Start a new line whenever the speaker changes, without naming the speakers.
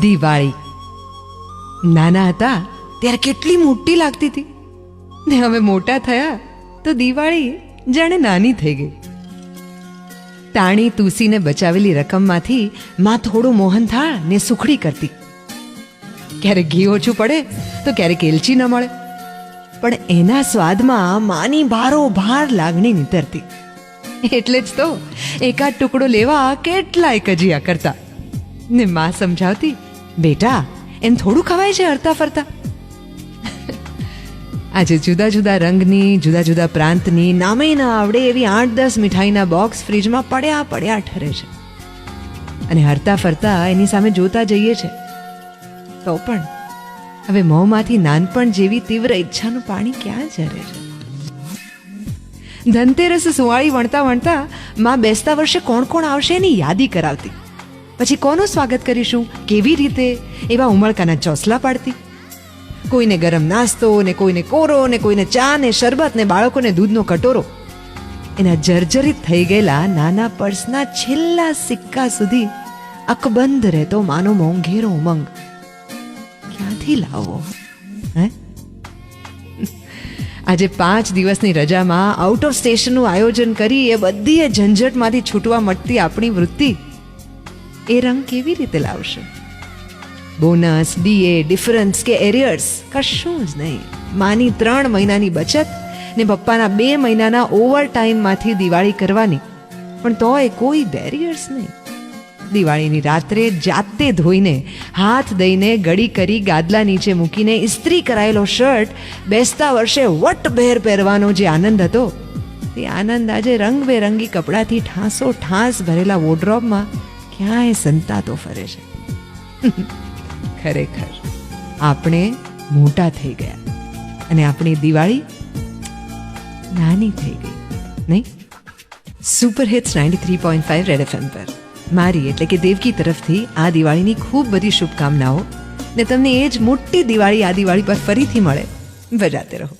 દિવાળી. નાના હતા ત્યારે કેટલી મોટી લાગતી હતી ને હવે મોટા થયા તો દિવાળી જાણે નાની થઈ ગઈ. ટાણી તુસીને બચાવેલી રકમમાંથી માં થોડું મોહનથાળ ને સુખડી કરતી. ક્યારેક ઘી ઓછું પડે તો ક્યારેક એલચી ન મળે, પણ એના સ્વાદમાં માની ભારોભાર લાગણી નીતરતી. એટલે જ તો એકાદ ટુકડો લેવા કેટલાય કજિયા કરતા ને માં સમજાવતી, બેટા એમ થોડું ખવાય છે હરતા ફરતા. આજે જુદા જુદા રંગની, જુદા જુદા પ્રાંતની, નામે ના આવડે એવી 8-10 મીઠાઈના બોક્સ ફ્રીજમાં પડ્યા પડ્યા ઠરે છે અને હરતા ફરતા એની સામે જોતા જઈએ છે. તો પણ હવે મોંમાંથી નાનપણ જેવી તીવ્ર ઈચ્છાનું પાણી ક્યાં ઝરે છે? ધનતેરસ સુવાળી વણતા વણતા માં બેસતા વર્ષે કોણ કોણ આવશે એની યાદી કરાવતી. પછી કોનું સ્વાગત કરીશું, કેવી રીતે, એવા ઉમળકાના ચોસલા પાડતી. કોઈને ગરમ નાસ્તો ને કોઈને કોરો ને કોઈને ચા ને શરબત ને બાળકોને દૂધનો કટોરો. એના જર્જરિત થઈ ગયેલા નાના પર્સના છેલ્લા સિક્કા સુધી અકબંધ રહેતો માનો મોંઘેરો ઉમંગ ક્યાંથી લાવો? હે, આજે 5 દિવસની રજામાં આઉટ ઓફ સ્ટેશનનું આયોજન કરી એ બધી ઝંઝટમાંથી છૂટવા મળતી આપણી વૃત્તિ એ રંગ કેવી રીતે લાવશે? બોનસ, ડીએ, ડિફરન્સ કે એરિયર્સ કશું જ નહીં. માની 3 મહિનાની બચત ને પપ્પાના 2 મહિનાના ઓવર ટાઈમમાંથી દિવાળી કરવાની, પણ તોય કોઈ બેરિયર્સ નહીં. દિવાળીની રાત્રે જાતે ધોઈને, હાથ દઈને, ગળી કરી ગાદલા નીચે મૂકીને ઇસ્ત્રી કરાયેલો શર્ટ બેસતા વર્ષે વટભેર પહેરવાનો જે આનંદ હતો, તે આનંદ આજે રંગબેરંગી કપડાથી ઠાંસો ઠાંસ ભરેલા વોર્ડરોબમાં ક્યાંય સંતાતો ફરે છે. ખરેખર આપણે મોટા થઈ ગયા અને આપણી દિવાળી નાની થઈ ગઈ, નહીં? સુપર હિટ્સ 93.5 રેડ FM પર મારી એટલે કે દેવકી તરફથી આ દિવાળીની ખૂબ બધી શુભકામનાઓ ને તમને એ જ મોટી દિવાળી આ દિવાળી પર ફરીથી મળે. બજાતે રહો.